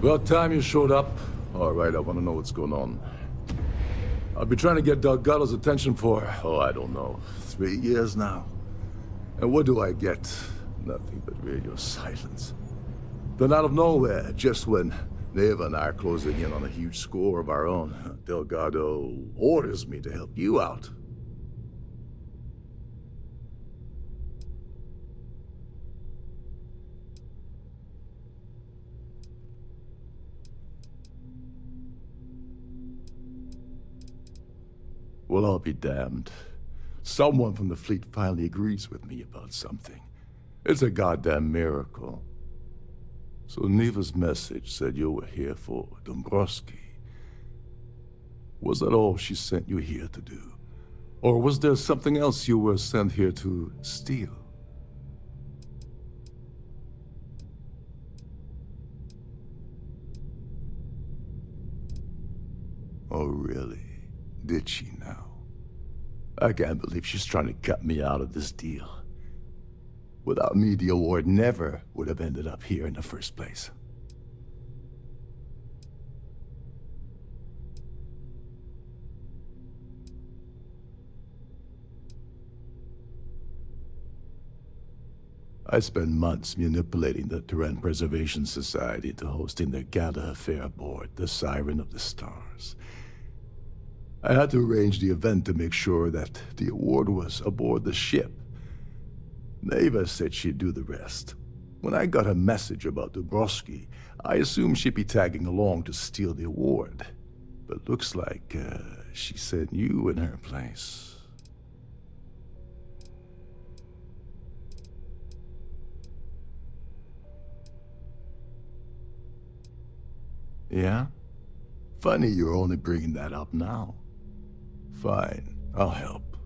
About time you showed up. All right, I want to know what's going on. I've been trying to get Delgado's attention for, I don't know, 3 years now. And what do I get? Nothing but radio silence. Then out of nowhere, just when Neva and I are closing in on a huge score of our own, Delgado orders me to help you out. Well, I'll be damned. Someone from the fleet finally agrees with me about something. It's a goddamn miracle. So Neva's message said you were here for Dombrowski. Was that all she sent you here to do? Or was there something else you were sent here to steal? Oh, really? Did she now? I can't believe she's trying to cut me out of this deal. Without me, the award never would have ended up here in the first place. I spent months manipulating the Terran Preservation Society into hosting their gala affair aboard the Siren of the Stars. I had to arrange the event to make sure that the award was aboard the ship. Neva said she'd do the rest. When I got a message about Dombrowski, I assumed she'd be tagging along to steal the award. But looks like she sent you in her place. Yeah? Funny you're only bringing that up now. Fine, I'll help.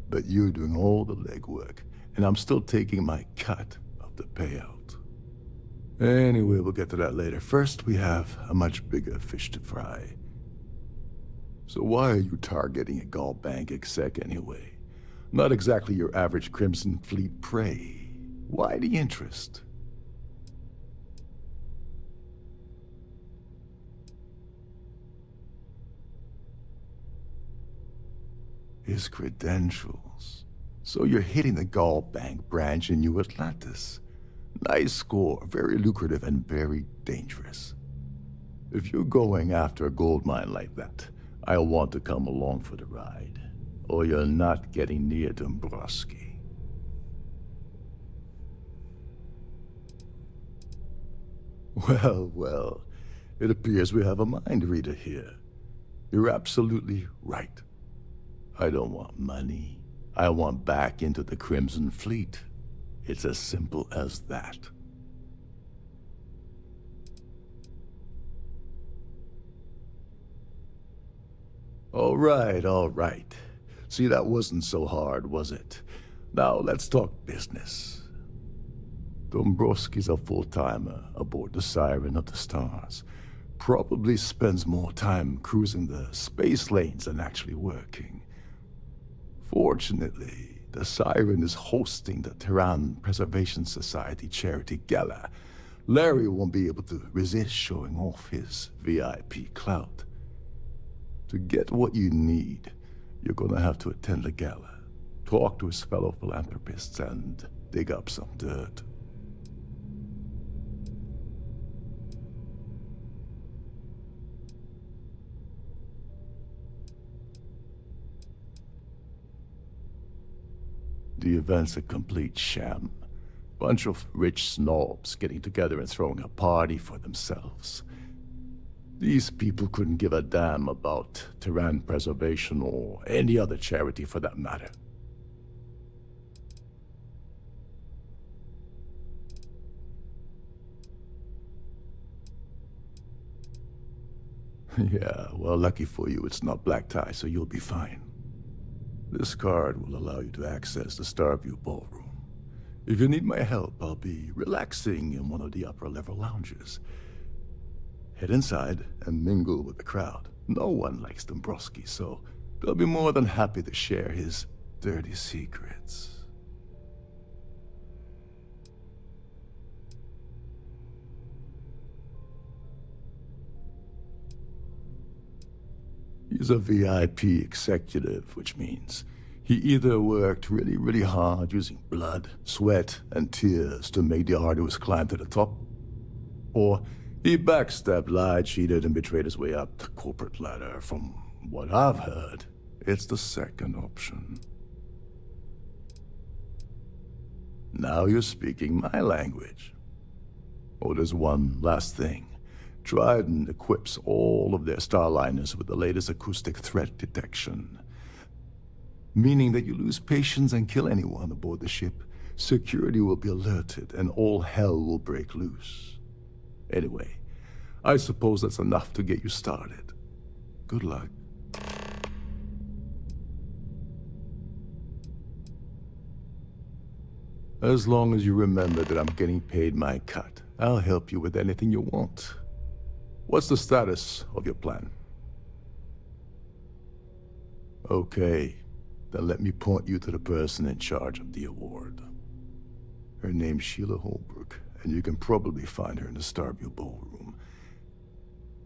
But you're doing all the legwork, and I'm still taking my cut of the payout. Anyway, we'll get to that later. First, we have a much bigger fish to fry. So why are you targeting a Gall Bank exec anyway? Not exactly your average Crimson Fleet prey. Why the interest? His credentials. So you're hitting the Gall Bank branch in New Atlantis. Nice score, very lucrative and very dangerous. If you're going after a gold mine like that, I'll want to come along for the ride. Or you're not getting near Dombrowski. Well, it appears we have a mind reader here. You're absolutely right. I don't want money. I want back into the Crimson Fleet. It's as simple as that. All right. See, that wasn't so hard, was it? Now, let's talk business. Dombrowski's a full-timer aboard the Siren of the Stars. Probably spends more time cruising the space lanes than actually working. Fortunately, the Siren is hosting the Terran Preservation Society charity gala. Larry won't be able to resist showing off his VIP clout. To get what you need, you're gonna have to attend the gala, talk to his fellow philanthropists, and dig up some dirt. The event's a complete sham. Bunch of rich snobs getting together and throwing a party for themselves. These people couldn't give a damn about Terran preservation or any other charity for that matter. Yeah, well, lucky for you, it's not black tie, so you'll be fine. This card will allow you to access the Starview Ballroom. If you need my help, I'll be relaxing in one of the upper-level lounges. Head inside and mingle with the crowd. No one likes Dombrowski, so they'll be more than happy to share his dirty secrets. He's a VIP executive, which means he either worked really, really hard using blood, sweat, and tears to make the arduous climb to the top, or he backstabbed, lied, cheated, and betrayed his way up the corporate ladder. From what I've heard, it's the second option. Now you're speaking my language. Oh, there's one last thing. Trident equips all of their starliners with the latest acoustic threat detection, meaning that you lose patience and kill anyone aboard the ship, security will be alerted and all hell will break loose. Anyway, I suppose that's enough to get you started. Good luck. As long as you remember that I'm getting paid my cut, I'll help you with anything you want. What's the status of your plan? Okay, then let me point you to the person in charge of the award. Her name's Sheila Holbrook, and you can probably find her in the Starview Ballroom.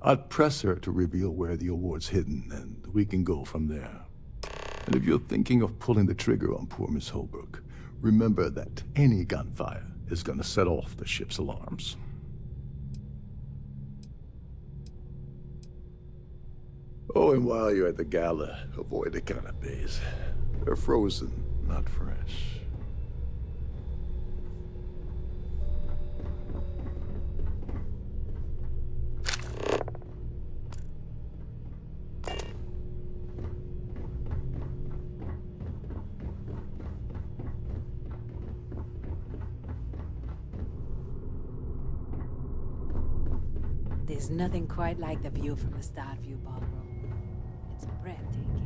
I'd press her to reveal where the award's hidden, and we can go from there. And if you're thinking of pulling the trigger on poor Miss Holbrook, remember that any gunfire is gonna set off the ship's alarms. Oh, and while you're at the gala, avoid the canapes. They're frozen, not fresh. There's nothing quite like the view from the Starview Ballroom. It's breathtaking.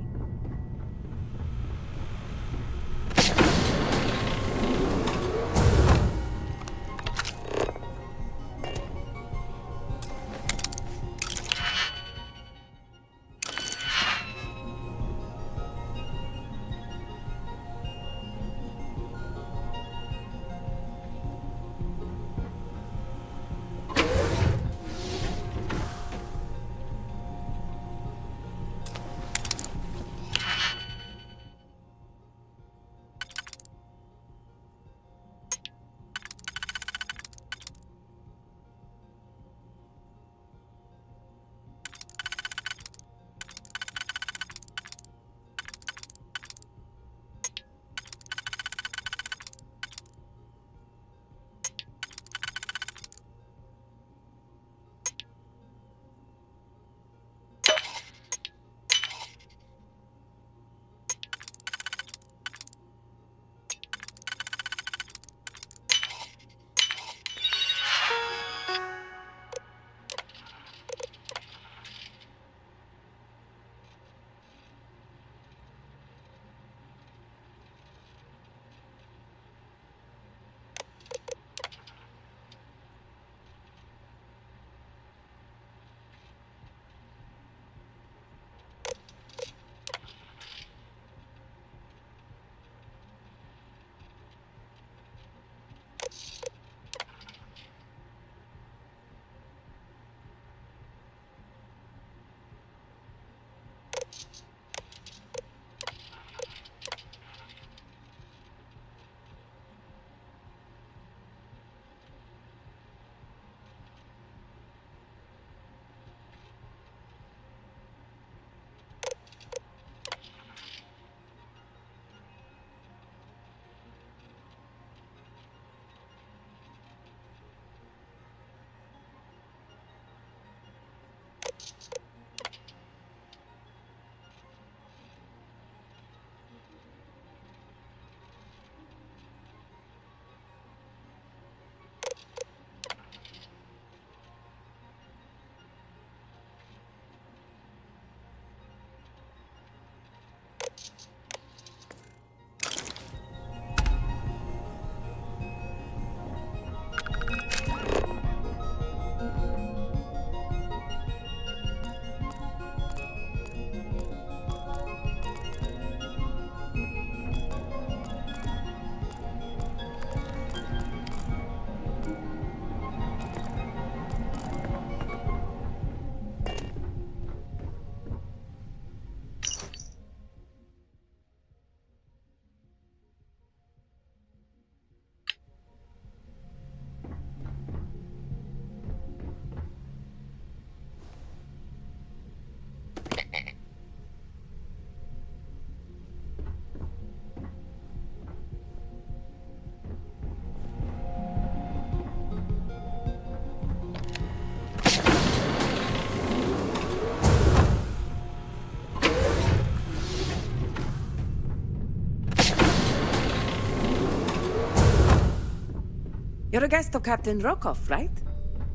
You're a guest of Captain Rokoff, right?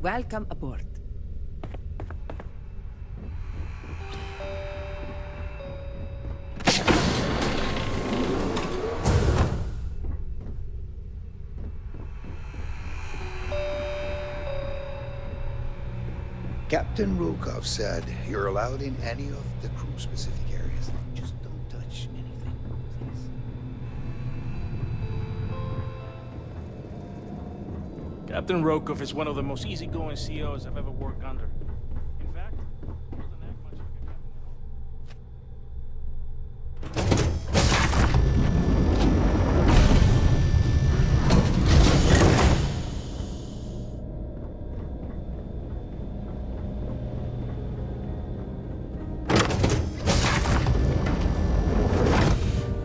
Welcome aboard. Captain Rokov said you're allowed in any of the crew-specific areas. Just don't touch anything, please. Captain Rokov is one of the most easygoing CEOs I've ever worked under. In fact, he doesn't act much like a captain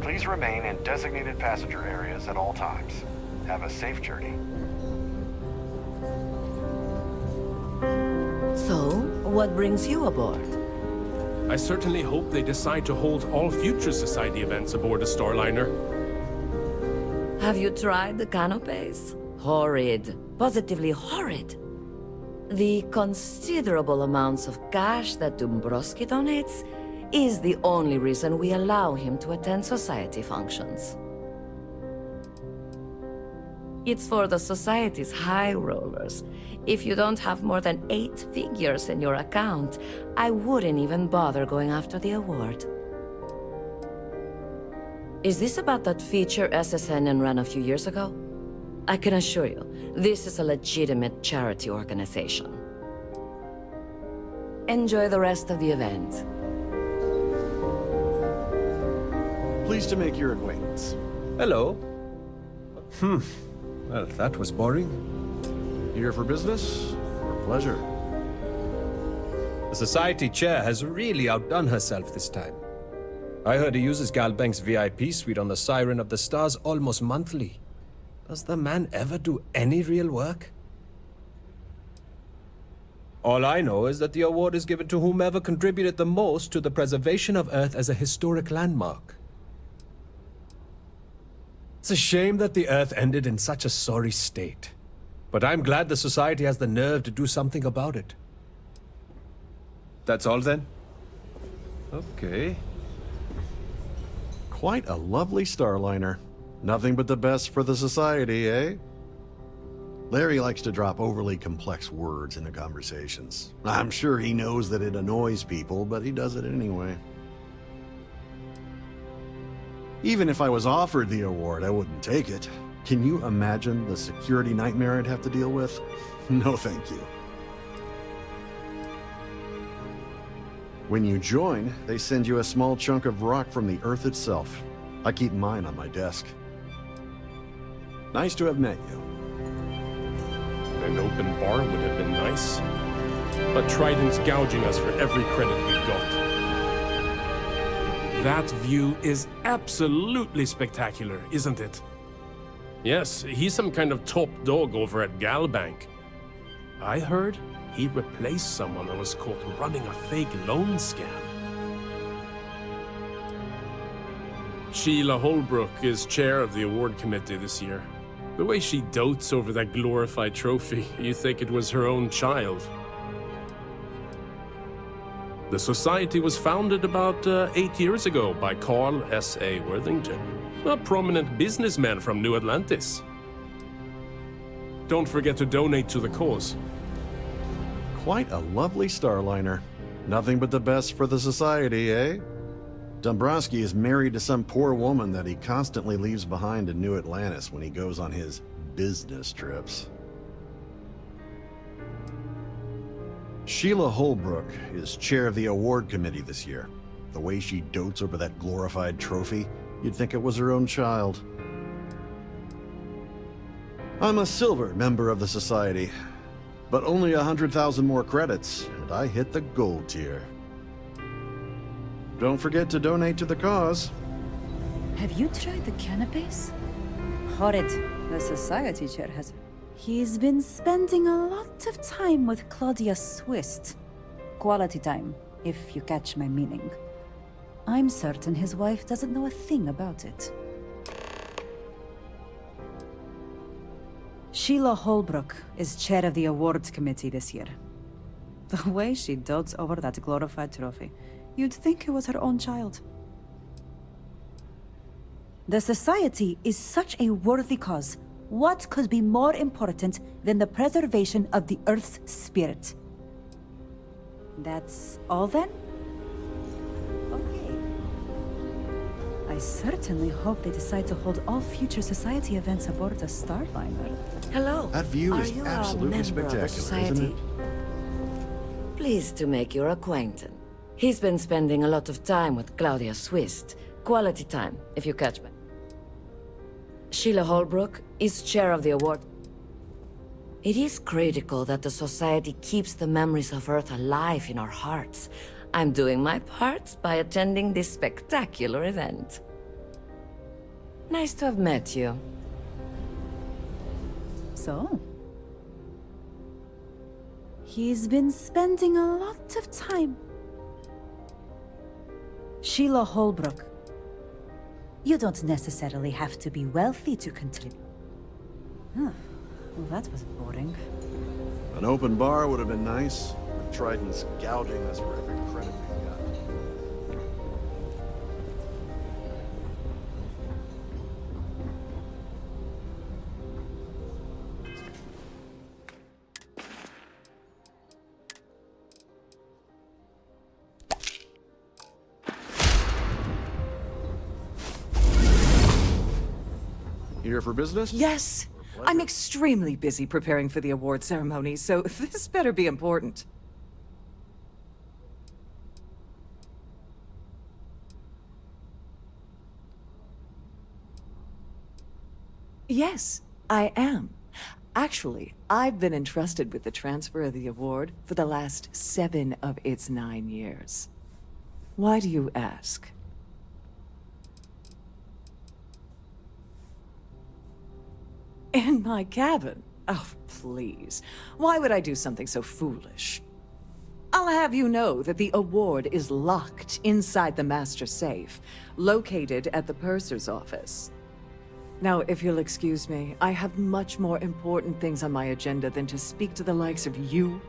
Please remain in designated passenger areas at all times. Have a safe journey. So, what brings you aboard? I certainly hope they decide to hold all future Society events aboard the Starliner. Have you tried the canopies? Horrid. Positively horrid. The considerable amounts of cash that Dombrowski donates is the only reason we allow him to attend Society functions. It's for the Society's high rollers. If you don't have more than 8 figures in your account, I wouldn't even bother going after the award. Is this about that feature SSN ran a few years ago? I can assure you, this is a legitimate charity organization. Enjoy the rest of the event. Pleased to make your acquaintance. Hello. Well, that was boring. Here for business or pleasure? The Society chair has really outdone herself this time. I heard he uses Galbank's VIP suite on the Siren of the Stars almost monthly. Does the man ever do any real work? All I know is that the award is given to whomever contributed the most to the preservation of Earth as a historic landmark. It's a shame that the Earth ended in such a sorry state. But I'm glad the Society has the nerve to do something about it. That's all then? Okay. Quite a lovely Starliner. Nothing but the best for the Society, eh? Larry likes to drop overly complex words into conversations. I'm sure he knows that it annoys people, but he does it anyway. Even if I was offered the award, I wouldn't take it. Can you imagine the security nightmare I'd have to deal with? No, thank you. When you join, they send you a small chunk of rock from the Earth itself. I keep mine on my desk. Nice to have met you. An open bar would have been nice. But Trident's gouging us for every credit we've got. That view is absolutely spectacular, isn't it? Yes, he's some kind of top dog over at Galbank. I heard he replaced someone who was caught running a fake loan scam. Sheila Holbrook is chair of the award committee this year. The way she dotes over that glorified trophy, you think it was her own child. The Society was founded about 8 years ago by Carl S.A. Worthington, a prominent businessman from New Atlantis. Don't forget to donate to the cause. Quite a lovely Starliner. Nothing but the best for the Society, eh? Dombrowski is married to some poor woman that he constantly leaves behind in New Atlantis when he goes on his business trips. Sheila Holbrook is chair of the award committee this year. The way she dotes over that glorified trophy, you'd think it was her own child. I'm a silver member of the Society, but only 100,000 more credits, and I hit the gold tier. Don't forget to donate to the cause. Have you tried the canopies? Horrid. The Society chair has... He's been spending a lot of time with Claudia Swist. Quality time, if you catch my meaning. I'm certain his wife doesn't know a thing about it. Sheila Holbrook is chair of the awards committee this year. The way she dotes over that glorified trophy, you'd think it was her own child. The Society is such a worthy cause. What could be more important than the preservation of the Earth's spirit? That's all then? Okay. I certainly hope they decide to hold all future Society events aboard the Starliner. Hello. That view Are is you absolutely a member of the spectacular, isn't Society? Pleased to make your acquaintance. He's been spending a lot of time with Claudia Swist. Quality time, if you catch me. Sheila Holbrook is chair of the award. It is critical that the Society keeps the memories of Earth alive in our hearts. I'm doing my part by attending this spectacular event. Nice to have met you. So? He's been spending a lot of time. Sheila Holbrook. You don't necessarily have to be wealthy to contribute. Huh. Well, that was boring. An open bar would have been nice. With Trident's gouging us for every credit we got. Here for business? Yes. I'm extremely busy preparing for the award ceremony, so this better be important. Yes, I am. Actually, I've been entrusted with the transfer of the award for the last 7 of its 9 years. Why do you ask? In my cabin? Oh, please. Why would I do something so foolish? I'll have you know that the award is locked inside the master safe, located at the purser's office. Now, if you'll excuse me, I have much more important things on my agenda than to speak to the likes of you.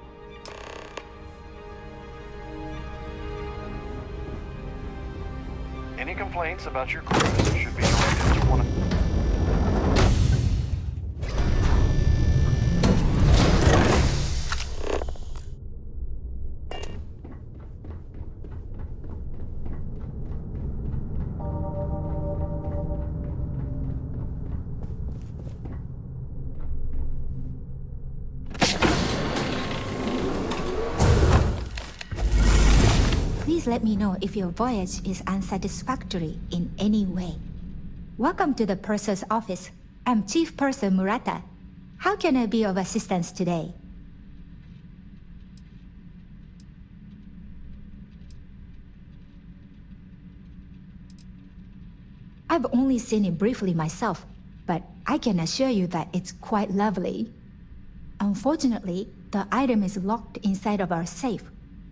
Any complaints about your cruise should be directed to one of... Please let me know if your voyage is unsatisfactory in any way. Welcome to the Purser's office. I'm Chief Purser Murata. How can I be of assistance today? I've only seen it briefly myself, but I can assure you that it's quite lovely. Unfortunately, the item is locked inside of our safe,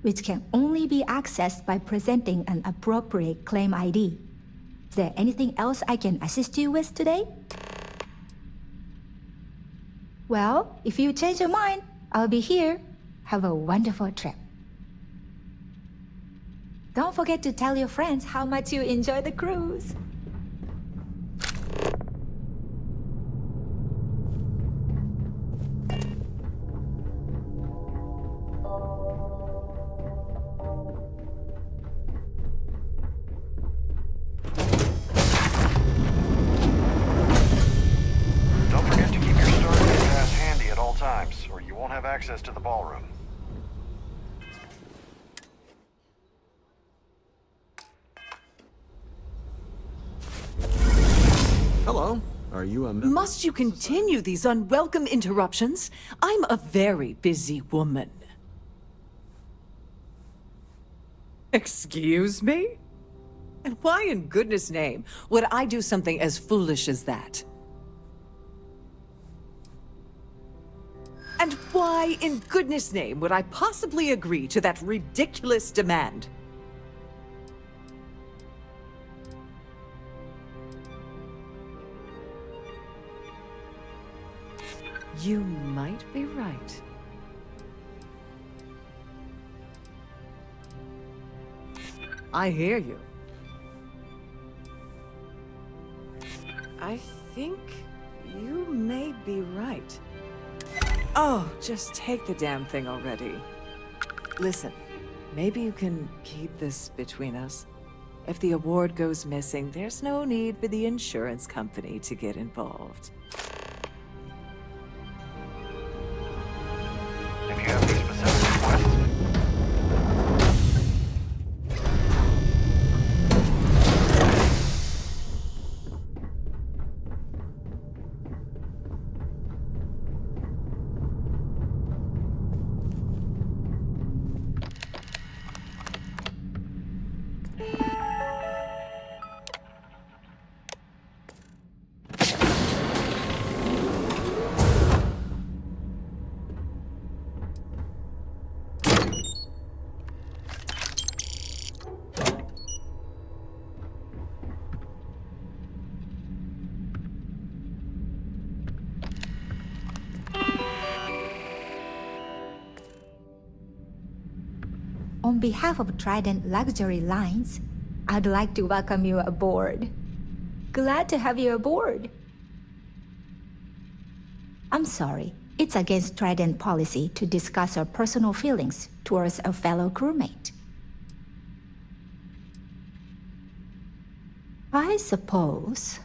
which can only be accessed by presenting an appropriate claim ID. Is there anything else I can assist you with today? Well, if you change your mind, I'll be here. Have a wonderful trip. Don't forget to tell your friends how much you enjoy the cruise. Access to the ballroom. Hello. Are you a member? Must you continue these unwelcome interruptions? I'm a very busy woman. Excuse me? And why in goodness name would I do something as foolish as that? And why in goodness name would I possibly agree to that ridiculous demand? You might be right. I hear you. I think you may be right. Oh, just take the damn thing already. Listen, maybe you can keep this between us. If the award goes missing, there's no need for the insurance company to get involved. If you have any specific requests, On behalf of Trident Luxury Lines, I'd like to welcome you aboard. Glad to have you aboard. I'm sorry, it's against Trident policy to discuss our personal feelings towards a fellow crewmate. I suppose.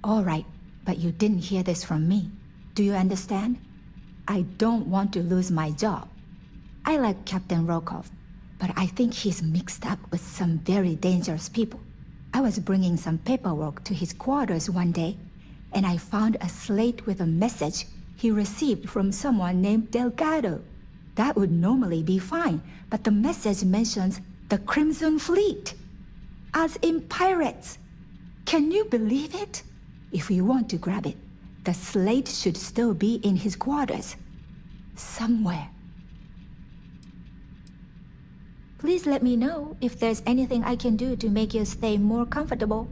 All right, but you didn't hear this from me. Do you understand? I don't want to lose my job. I like Captain Rokov, but I think he's mixed up with some very dangerous people. I was bringing some paperwork to his quarters one day, and I found a slate with a message he received from someone named Delgado. That would normally be fine, but the message mentions the Crimson Fleet, as in pirates. Can you believe it? If you want to grab it, the slate should still be in his quarters. Somewhere. Please let me know if there's anything I can do to make your stay more comfortable.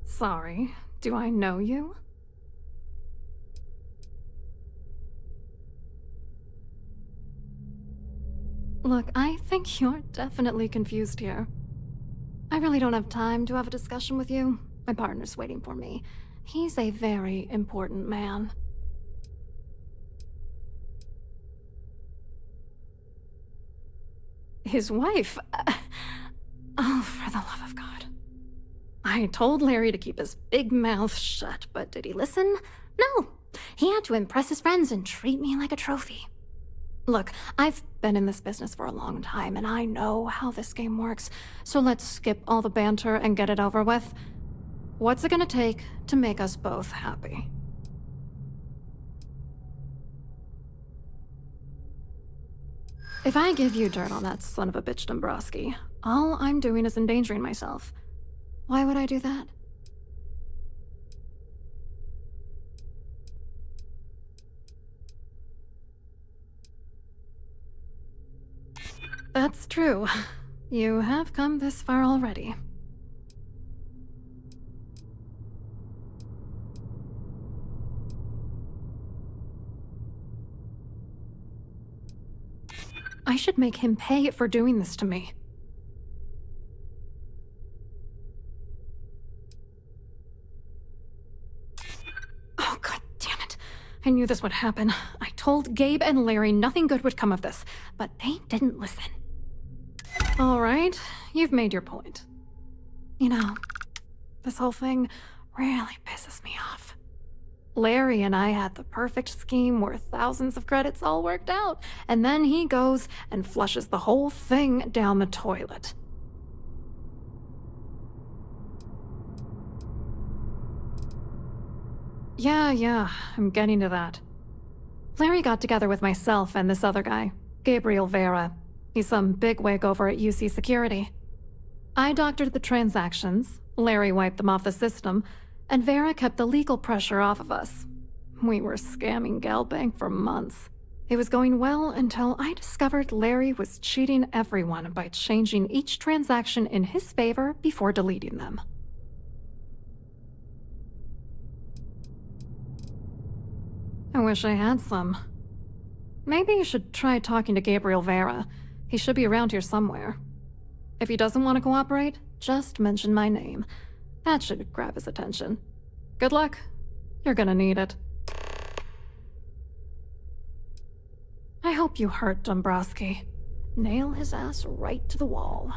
Sorry, do I know you? Look, I think you're definitely confused here. I really don't have time to have a discussion with you. My partner's waiting for me. He's a very important man. His wife? Oh, for the love of God. I told Larry to keep his big mouth shut, but did he listen? No. He had to impress his friends and treat me like a trophy. Look, I've been in this business for a long time, and I know how this game works, so let's skip all the banter and get it over with. What's it gonna take to make us both happy? If I give you dirt on that son of a bitch Dombrowski, all I'm doing is endangering myself. Why would I do that? That's true. You have come this far already. I should make him pay for doing this to me. Oh, god damn it. I knew this would happen. I told Gabe and Larry nothing good would come of this, but they didn't listen. All right, you've made your point. You know, this whole thing really pisses me off. Larry and I had the perfect scheme worth thousands of credits all worked out, and then he goes and flushes the whole thing down the toilet. Yeah, I'm getting to that. Larry got together with myself and this other guy, Gabriel Vera. He's some bigwig over at UC Security. I doctored the transactions, Larry wiped them off the system, and Vera kept the legal pressure off of us. We were scamming Galbank for months. It was going well until I discovered Larry was cheating everyone by changing each transaction in his favor before deleting them. I wish I had some. Maybe you should try talking to Gabriel Vera. He should be around here somewhere. If he doesn't want to cooperate, just mention my name. That should grab his attention. Good luck. You're gonna need it. I hope you hurt Dombrowski. Nail his ass right to the wall.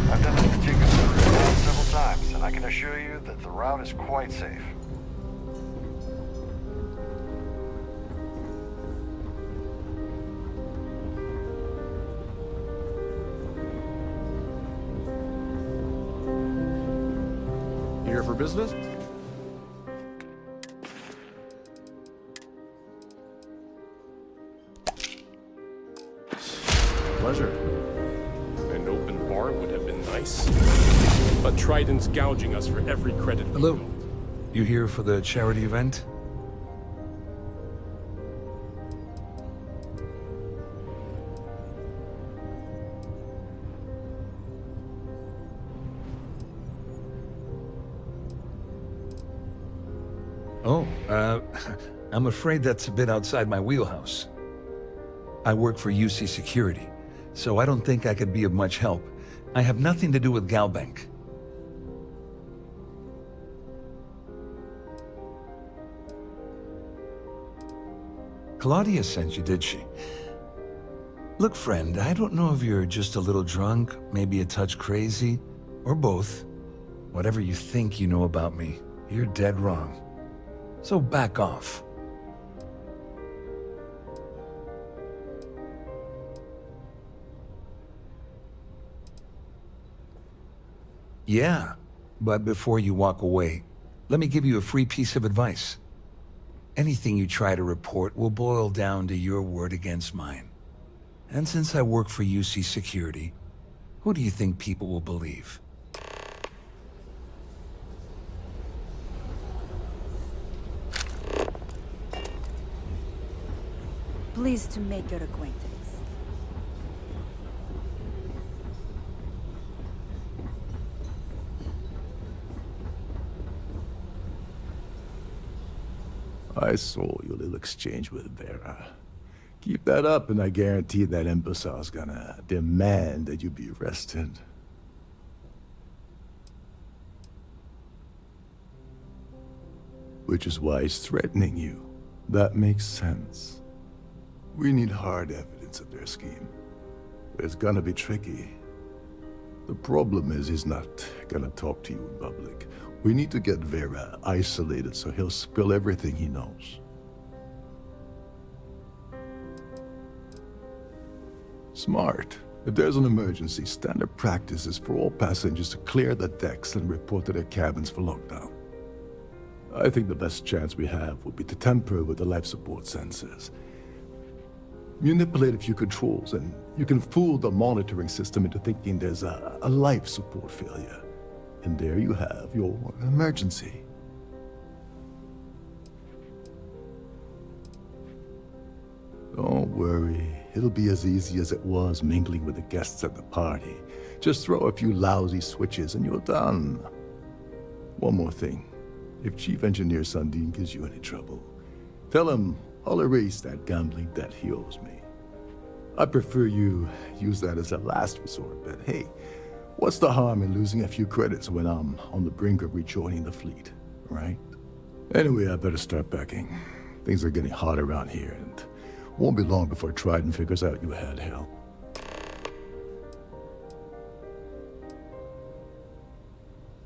I've done this particular route several times, and I can assure you that the route is quite safe. Here for business? Pleasure. An open bar would have been nice. But Trident's gouging us for every credit we Hello. hold. You here for the charity event? Oh, I'm afraid that's a bit outside my wheelhouse. I work for UC Security, so I don't think I could be of much help. I have nothing to do with Galbank. Claudia sent you, did she? Look, friend, I don't know if you're just a little drunk, maybe a touch crazy, or both. Whatever you think you know about me, you're dead wrong. So back off. Yeah, but before you walk away, let me give you a free piece of advice. Anything you try to report will boil down to your word against mine. And since I work for UC Security, who do you think people will believe? Pleased to make your acquaintance. I saw your little exchange with Vera. Keep that up, and I guarantee that imbecile's gonna demand that you be arrested. Which is why he's threatening you. That makes sense. We need hard evidence of their scheme. It's gonna be tricky. The problem is he's not gonna talk to you in public. We need to get Vera isolated so he'll spill everything he knows. Smart. If there's an emergency, standard practice is for all passengers to clear the decks and report to their cabins for lockdown. I think the best chance we have would be to tamper with the life support sensors. Manipulate a few controls, and you can fool the monitoring system into thinking there's a life support failure. And there you have your emergency. Don't worry, it'll be as easy as it was mingling with the guests at the party. Just throw a few lousy switches and you're done. One more thing. If Chief Engineer Sundin gives you any trouble, tell him I'll erase that gambling debt he owes me. I prefer you use that as a last resort, but hey, what's the harm in losing a few credits when I'm on the brink of rejoining the fleet, right? Anyway, I better start packing. Things are getting hot around here, and won't be long before Trident figures out you had help.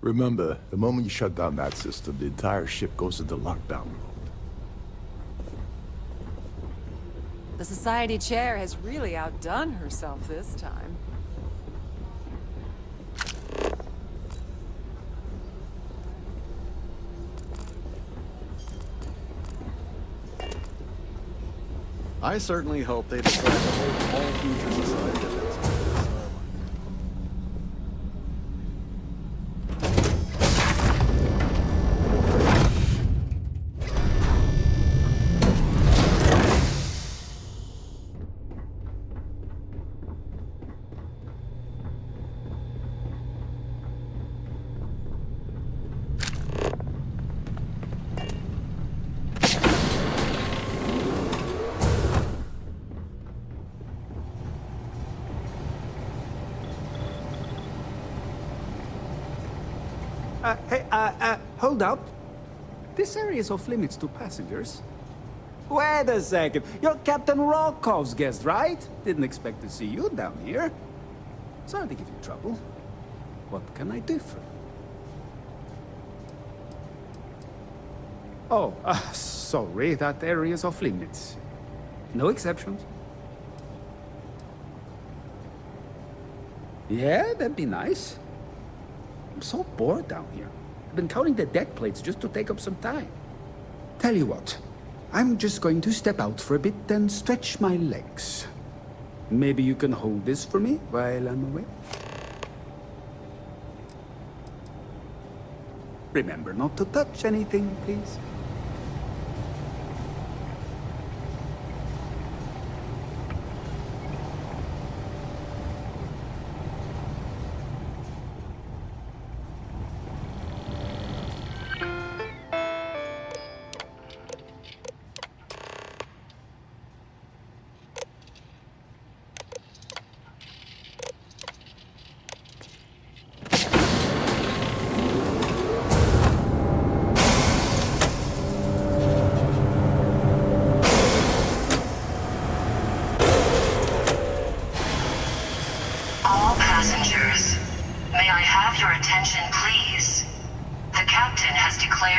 Remember, the moment you shut down that system, the entire ship goes into lockdown mode. The Society Chair has really outdone herself this time. I certainly hope they decide to hold all future society events on this island. Hold up. This area is off limits to passengers. Wait a second. You're Captain Rockov's guest, right? Didn't expect to see you down here. Sorry to give you trouble. What can I do for you? Oh, sorry. That area is off limits. No exceptions. Yeah, that'd be nice. I'm so bored down here. I've been counting the deck plates just to take up some time. Tell you what, I'm just going to step out for a bit and stretch my legs. Maybe you can hold this for me while I'm away? Remember not to touch anything, please. All passengers, may I have your attention, please? The captain has declared